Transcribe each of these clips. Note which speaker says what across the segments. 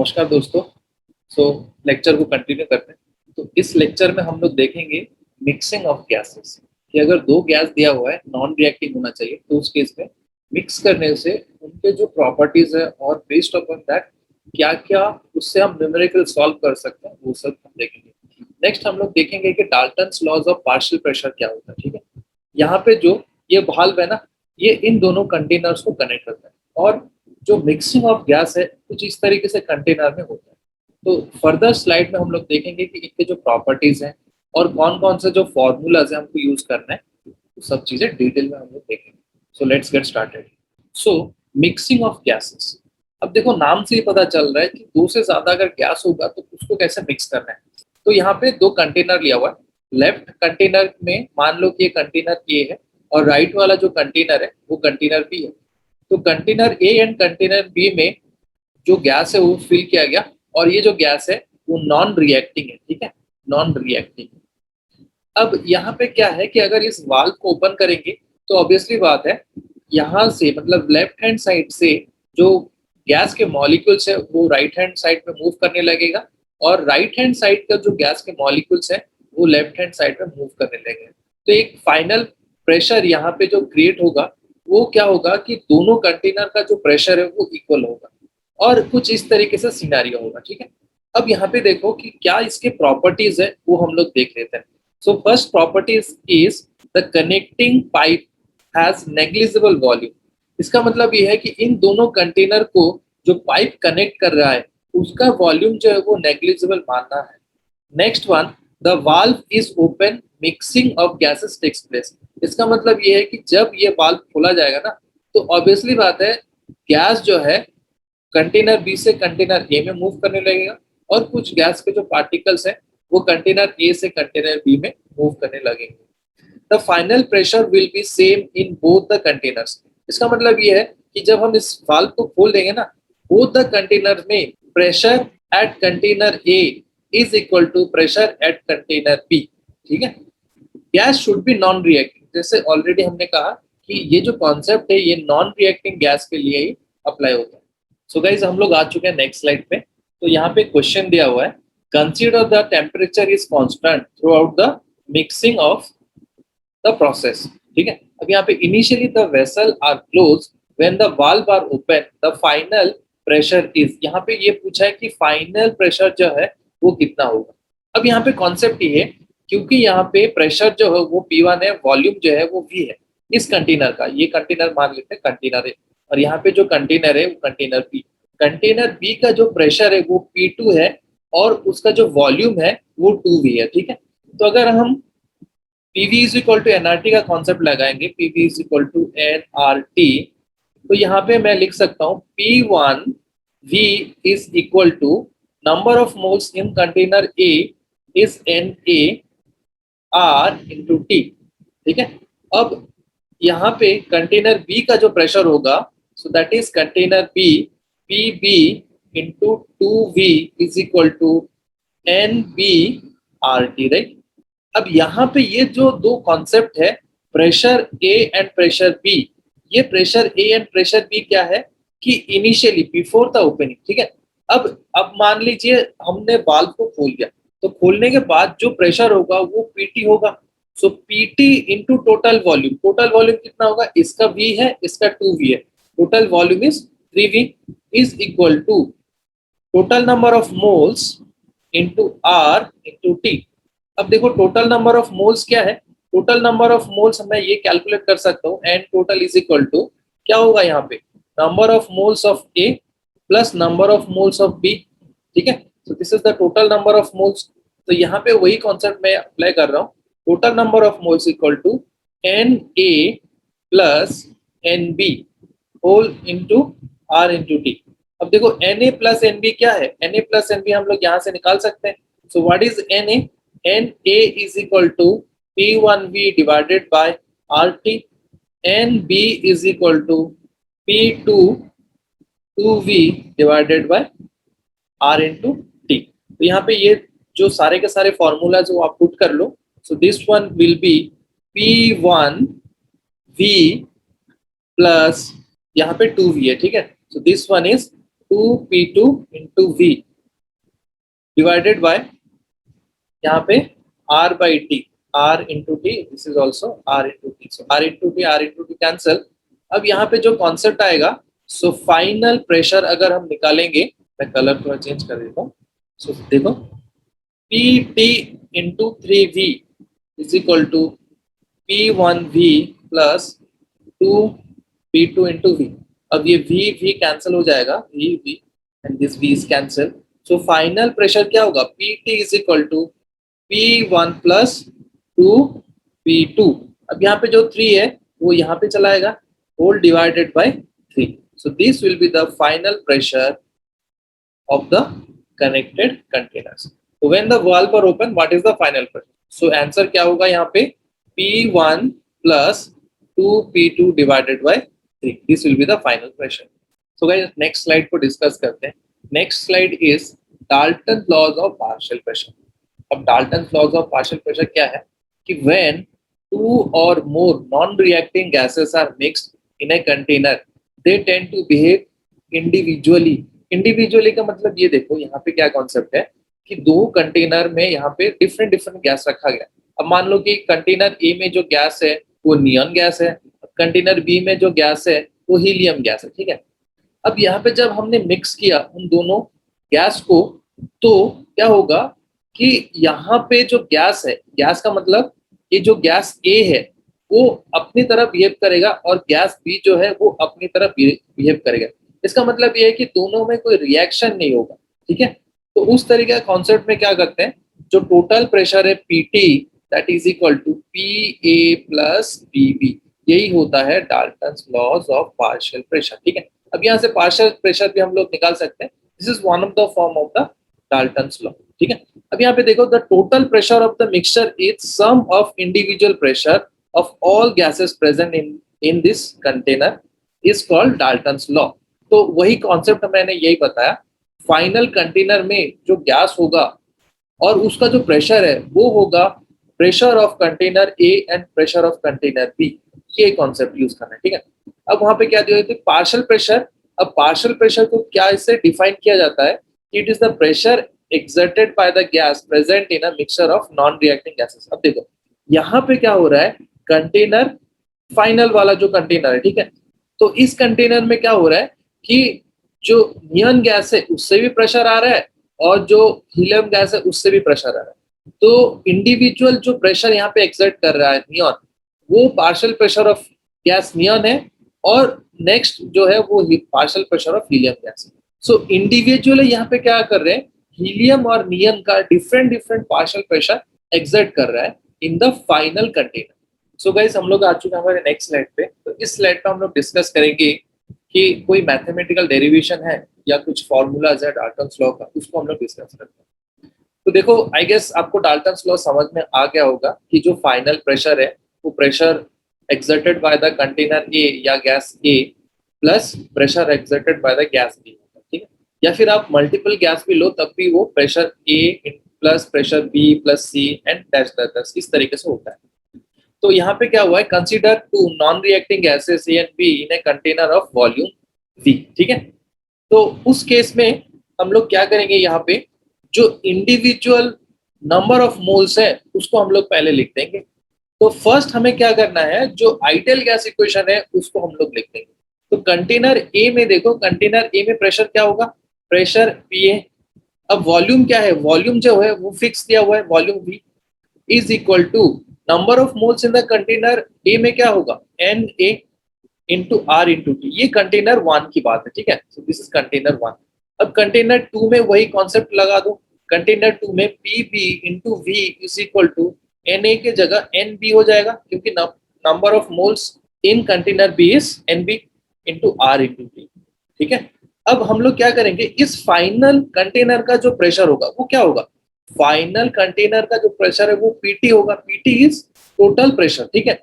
Speaker 1: नमस्कार दोस्तों। सो लेक्चर को कंटिन्यू करते हैं। तो इस लेक्चर में हम लोग देखेंगे मिक्सिंग ऑफ गैसेस कि अगर दो गैस दिया हुआ है नॉन रिएक्टिंग होना चाहिए तो उस केस में मिक्स करने से उनके जो प्रॉपर्टीज है और बेस्ड अपॉन दैट क्या क्या उससे हम न्यूमेरिकल सॉल्व कर सकते हैं वो सब हम देखेंगे। नेक्स्ट हम लोग देखेंगे कि Dalton's laws of partial pressure क्या होता है। ठीक है, यहाँ पे जो ये वाल्व है ना, ये इन दोनों कंटेनर्स को कनेक्ट करता है और जो मिक्सिंग ऑफ गैस है कुछ इस तरीके से कंटेनर में होता है। तो फर्दर स्लाइड में हम लोग देखेंगे कि इनके जो प्रॉपर्टीज हैं और कौन कौन से जो फॉर्मूलाज है हमको यूज करना है, वो सब चीजें डिटेल में हम लोग देखेंगे। So let's get started. So mixing of gases, अब देखो नाम से ही पता चल रहा है कि दो से ज्यादा अगर गैस होगा तो उसको कैसे मिक्स करना है। तो यहाँ पे दो कंटेनर लिया हुआ है। लेफ्ट कंटेनर में मान लो कि ये कंटेनर ए है और राइट वाला जो कंटेनर है वो कंटेनर बी है। तो container A and container B में जो गैस है वो फिल किया गया और ये जो गैस है वो नॉन रिएक्टिंग है। ठीक है, नॉन रिएक्टिंग। अब यहाँ पे क्या है कि अगर इस वाल्व को ओपन करेंगे तो ऑब्वियसली बात है यहाँ से मतलब लेफ्ट हैंड साइड से जो गैस के मॉलिक्यूल्स है वो राइट हैंड साइड में मूव करने लगेगा और राइट हैंड साइड का जो गैस के मॉलिक्यूल्स है वो लेफ्ट हैंड साइड में मूव करने लगेगा। तो एक फाइनल प्रेशर यहाँ पे जो क्रिएट होगा वो क्या होगा कि दोनों कंटेनर का जो प्रेशर है वो इक्वल होगा और कुछ इस तरीके से सिनेरियो होगा। ठीक है, अब यहाँ पे देखो कि क्या इसके प्रॉपर्टीज है वो हम लोग देख लेते हैं। So first properties is the connecting pipe has negligible volume. इसका मतलब ये है कि इन दोनों कंटेनर को जो पाइप कनेक्ट कर रहा है उसका वॉल्यूम जो है वो नेग्लिजिबल मानना है। Next one, the valve is open, mixing of gases takes place. इसका मतलब ये है कि जब ये वाल्व खोला जाएगा ना तो ऑब्वियसली बात है गैस जो है कंटेनर बी से कंटेनर ए में मूव करने लगेगा और कुछ गैस के जो पार्टिकल्स हैं वो कंटेनर ए से कंटेनर बी में मूव करने लगेंगे। The final pressure will be same in both the containers. इसका मतलब ये है कि जब हम इस वाल्व को खोल देंगे ना बोथ द कंटेनर में pressure at container A is equal to pressure at container B. ठीक है, gas should be non reacting. जैसे ऑलरेडी हमने कहा कि ये जो कॉन्सेप्ट है ये नॉन रिएक्टिंग गैस के लिए ही अप्लाई होता है। सो गाइज हम लोग आ चुके हैं नेक्स्ट स्लाइड पे। तो यहाँ पे क्वेश्चन दिया हुआ है, consider the temperature is constant throughout the mixing of the process. ठीक है, अब यहाँ पे initially the vessel are close when the valve are open, the final pressure is. यहाँ पे ये पूछा है कि फाइनल प्रेशर जो है वो कितना होगा। अब यहाँ पे कॉन्सेप्ट ये है क्योंकि यहाँ पे प्रेशर जो है वो P1 है, वॉल्यूम जो है वो V है इस कंटेनर का। ये कंटेनर मान लेते हैं कंटेनर है और यहाँ पे जो कंटेनर है वो कंटेनर बी। कंटेनर बी का जो प्रेशर है वो P2 है और उसका जो वॉल्यूम है वो 2V है। ठीक है, तो अगर हम PV is equal to NRT का कॉन्सेप्ट लगाएंगे, PV is equal to NRT, तो यहाँ पे मैं लिख सकता हूँ P1V is equal to number of moles in container A is NaR into T. ठीक है, अब यहाँ पे कंटेनर बी का जो प्रेशर होगा so that is container B PB into 2V is equal to NbRT, right. अब यहाँ पे ये जो दो कॉन्सेप्ट है pressure A and pressure B, ये pressure A and pressure B क्या है कि इनिशियली बिफोर द ओपनिंग। ठीक है, अब मान लीजिए हमने वाल्व को खोल दिया तो खोलने के बाद जो प्रेशर होगा वो पीटी होगा। So PT into total volume, total volume कितना होगा, इसका V है इसका 2V है, total volume is 3V is equal to total number of moles into R into T. अब देखो टोटल नंबर ऑफ मोल्स क्या है, टोटल नंबर ऑफ मोल्स मैं ये कैलकुलेट कर सकता हूँ N total is equal to क्या होगा यहाँ पे number of moles of A plus number of moles of B. ठीक है, so this is the total number of moles. तो यहाँ पे वही कॉन्सेप्ट मैं अप्लाई कर रहा हूँ, total number of moles equal to Na plus Nb whole into R into T. अब देखो Na प्लस Nb क्या है, Na प्लस Nb हम लोग यहाँ से निकाल सकते हैं। So what is Na? Na is equal to P1V divided by RT, Nb is equal to P2 2V divided by R into T। तो यहाँ पे ये जो सारे के सारे फॉर्मूलाज वो आप पुट कर लो। So this one will be P1V plus यहाँ पे 2V है। ठीक है, so this one is 2p2 into v divided by यहाँ पे r by t, r into t, this is also r into t, so r into t cancel। अब यहाँ पे जो कॉन्सेप्ट आएगा, सो फाइनल प्रेशर अगर हम निकालेंगे, मैं कलर थोड़ा चेंज कर देता हूँ। सो देखो pt into 3v is equal to p1v plus 2p2 into v। अब ये v कैंसिल हो जाएगा, v and this v is cancel. So final pressure क्या होगा, pt is equal to p1 plus 2p2। अब यहाँ पे जो 3 है वो यहाँ पे चलाएगा, whole divided by 3। So this will be the final pressure of the connected containers. So when the valve are open, what is the final pressure? So answer क्या होगा यहाँ पे, P1 plus 2P2 divided by 3. This will be the final pressure. So guys, next slide को discuss करते हैं। Next slide is Dalton's laws of partial pressure. अब Dalton's laws of partial pressure क्या है कि when two or more non-reacting gases are mixed in a container, they tend to behave individually. Individually का मतलब ये देखो, यहाँ पे क्या कॉन्सेप्ट है कि दो कंटेनर में यहाँ पे डिफरेंट डिफरेंट गैस रखा गया। अब मान लो कि कंटेनर ए में जो गैस है वो नियॉन गैस है, कंटेनर बी में जो गैस है वो हीलियम गैस है, ठीक है। अब यहाँ पे जब हमने मिक्स किया उन दोनों गैस को, तो क्या होगा कि यहाँ पे जो गैस है, गैस का मतलब ये जो गैस ए है वो अपनी तरफ बिहेव करेगा और गैस बी जो है वो अपनी तरफ बिहेव करेगा। इसका मतलब ये है कि दोनों में कोई रिएक्शन नहीं होगा, ठीक है। तो उस तरीके का कॉन्सेप्ट में क्या करते हैं, जो टोटल प्रेशर है Pt that is equal to Pa plus Pb, यही होता है Dalton's laws of partial pressure, ठीक है। अब यहाँ से पार्शियल प्रेशर भी हम लोग निकाल सकते हैं, this is one of the form of the Dalton's law, ठीक है। अब यहाँ पे देखो, the total pressure of the mixture is sum of individual pressure of all gases present in this container is called Dalton's law. तो वही concept मैंने यही बताया, फाइनल कंटेनर में जो गैस होगा और उसका जो प्रेशर है वो होगा pressure of container A and pressure of container B, ये कॉन्सेप्ट यूज करना है, ठीक है। अब वहां पे क्या दिया है, पार्शियल प्रेशर। अब पार्शियल प्रेशर को क्या इससे डिफाइन किया जाता है, it is the pressure exerted by the gas present in a mixture of non reacting gases. अब देखो यहाँ पे क्या हो रहा है, कंटेनर फाइनल वाला जो कंटेनर है, ठीक है, तो इस कंटेनर में क्या हो रहा है कि जो नियॉन गैस है उससे भी प्रेशर आ रहा है और जो हीलियम गैस है उससे भी प्रेशर आ रहा है। तो इंडिविजुअल जो प्रेशर यहाँ पे एक्सर्ट कर रहा है नियॉन, वो partial pressure of gas neon है, और नेक्स्ट जो है वो partial pressure of helium gas है। सो इंडिविजुअली यहाँ पे क्या कर रहे हैं, हीलियम और नियॉन का different different partial pressure exert कर रहा है in the final container. So guys, हम लोग आ चुके हैं हमारे नेक्स्ट स्लाइड पे। तो इस स्लाइड पे हम लोग डिस्कस करेंगे कि कोई मैथमेटिकल डेरिवेशन है या कुछ फॉर्मूलाज है डाल्टन्स लॉ का, उसको हम लोग डिस्कस करते हैं। तो देखो, आई गेस आपको डाल्टन्स लॉ समझ में आ गया होगा कि जो फाइनल प्रेशर है वो pressure exerted by the container A या gas A plus pressure exerted by the gas B, ठीक है। या फिर आप मल्टीपल गैस भी लो तब भी वो pressure A plus pressure B plus C and dash dash इस तरीके से होता है। तो यहाँ पे क्या हुआ है, consider two non reacting gases A and B in a container of volume V, ठीक है। तो उस केस में हम लोग क्या करेंगे, यहाँ पे जो इंडिविजुअल नंबर ऑफ मोल्स है उसको हम लोग पहले लिख देंगे। तो फर्स्ट हमें क्या करना है, जो आइडियल गैस इक्वेशन है उसको हम लोग लिख देंगे। तो कंटेनर ए में देखो, कंटेनर ए में प्रेशर क्या होगा, प्रेशर Pa। अब वॉल्यूम क्या है, वॉल्यूम जो है वो फिक्स दिया हुआ है, volume V is equal to number of moles in the container A में क्या होगा, Na into R into T। ये कंटेनर 1 की बात है, ठीक है। So this is container 1। अब कंटेनर 2 में वही कॉन्सेप्ट लगा दो, कंटेनर 2 में Pb into V is equal to Na के जगह Nb हो जाएगा, क्योंकि number of moles in container B is Nb into R into T, ठीक है। अब हम लोग क्या करेंगे, इस फाइनल कंटेनर का जो प्रेशर होगा वो क्या होगा, फाइनल कंटेनर का जो प्रेशर है वो Pt होगा। Pt इज टोटल प्रेशर, ठीक है।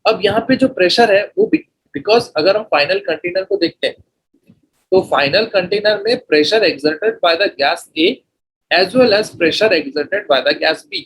Speaker 1: अब यहाँ पे जो प्रेशर है वो बिकॉज अगर हम फाइनल कंटेनर को देखते हैं तो फाइनल कंटेनर में pressure exerted by the gas A as well as pressure exerted by the gas B।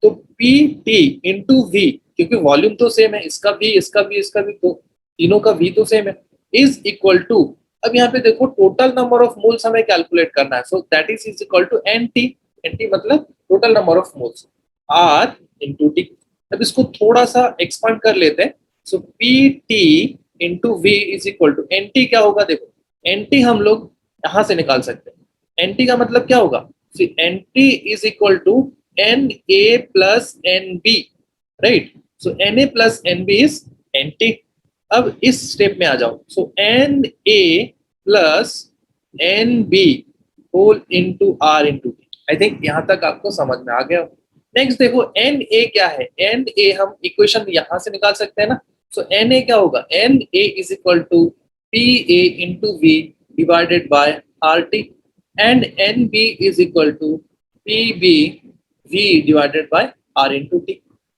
Speaker 1: तो Pt इंटू V, क्योंकि वॉल्यूम तो सेम है, इसका भी इसका भी इसका भी, तो तीनों का V तो सेम है, इज इक्वल टू अब यहाँ पे देखो टोटल नंबर ऑफ मोल्स हमें कैलकुलेट करना है, so that is equal to NT. NT मतलब total number of moles, R into T. अब इसको थोड़ा सा एक्सपांड कर लेते हैं, so P T into V is equal to NT. क्या होगा देखो, एनटी हम लोग यहां से निकाल सकते हैं। एनटी का मतलब क्या होगा, NT is equal to N A plus N B, right. So N A plus N B is NT. अब इस स्टेप में आ जाओ, so N A plus N B whole into R into T. I think यहां तक आपको समझ में आ गया। नेक्स्ट देखो एन ए क्या है, एन ए हम इक्वेशन यहां से निकाल सकते हैं ना। सो एन ए क्या होगा, N A is equal to P A into V divided by R T, and N B is equal to P B V divided by R into T.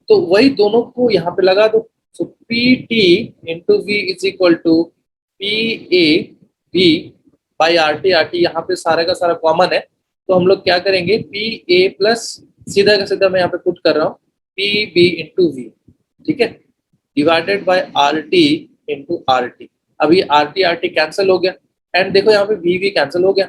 Speaker 1: तो वही दोनों को यहाँ पे लगा दो, so P T into V is equal to P A V by R T. R T यहाँ पे सारा का सारा कॉमन है, तो हम लोग क्या करेंगे, पी ए प्लस सीधा का सीधा मैं यहाँ पे पुट कर रहा हूँ पी बी इंटू वी, ठीक है, divided by R T into R T. अभी आर टी कैंसिल हो गया, एंड देखो यहाँ पे वी कैंसिल हो गया,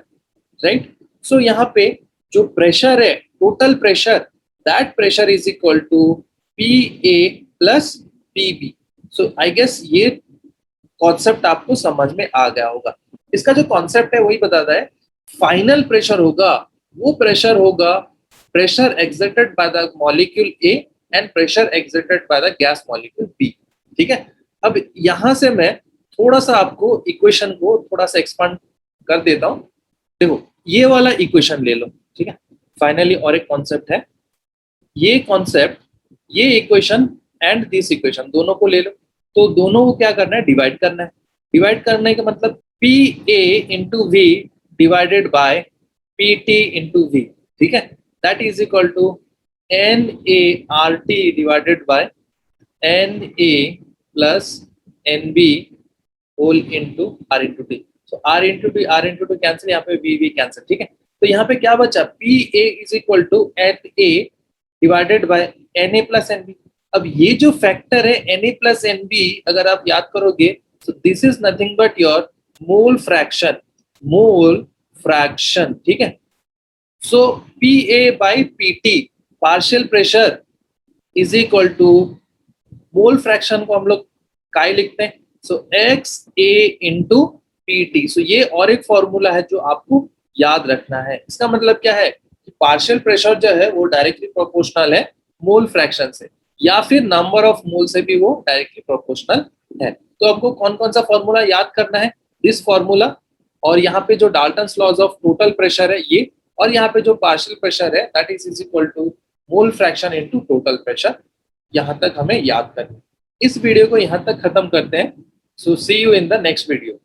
Speaker 1: राइट। सो यहाँ पे जो प्रेशर है, total pressure, that pressure is equal to P A plus P B. So I guess ये कॉन्सेप्ट आपको समझ में आ गया होगा। इसका जो कॉन्सेप्ट है वही बताता है, फाइनल प्रेशर होगा वो प्रेशर होगा pressure exerted by the molecule A and pressure exerted by the gas molecule B, ठीक है। अब यहां से मैं थोड़ा सा आपको इक्वेशन को थोड़ा सा एक्सपांड कर देता हूं। देखो ये वाला इक्वेशन ले लो, ठीक है। फाइनली और एक कॉन्सेप्ट है, ये कॉन्सेप्ट, ये इक्वेशन एंड दिस इक्वेशन दोनों को ले लो। तो दोनों को क्या करना है, डिवाइड करना है। डिवाइड करने का मतलब P A into V divided by P T into V, ठीक है, that is equal to N A R T divided by N A plus N B whole into R into T. So R into T cancel, यहाँ पे we cancel, ठीक है। तो यहाँ पे क्या बचा, P A is equal to N A divided by N A plus N B. अब ये जो फैक्टर है N A plus N B, अगर आप याद करोगे, so this is nothing but your mole fraction, mole fraction, ठीक है। So P A by P T partial pressure is equal to mole fraction को हम लोग काय लिखते हैं, so X A into P T. सो ये और एक फॉर्मूला है जो आपको याद रखना है। इसका मतलब क्या है, पार्शियल प्रेशर जो है वो डायरेक्टली प्रोपोर्शनल है मोल फ्रैक्शन से, या फिर नंबर ऑफ मोल से भी वो डायरेक्टली प्रोपोर्शनल है। तो आपको कौन कौन सा फॉर्मूला याद करना है, दिस फॉर्मूला, और यहाँ पे जो Dalton's laws of total pressure है ये, और यहाँ पे जो पार्शियल प्रेशर है that is equal to mole fraction into total pressure. यहाँ तक हमें याद करना है। इस वीडियो को यहाँ तक खत्म करते हैं। So see you in the next video.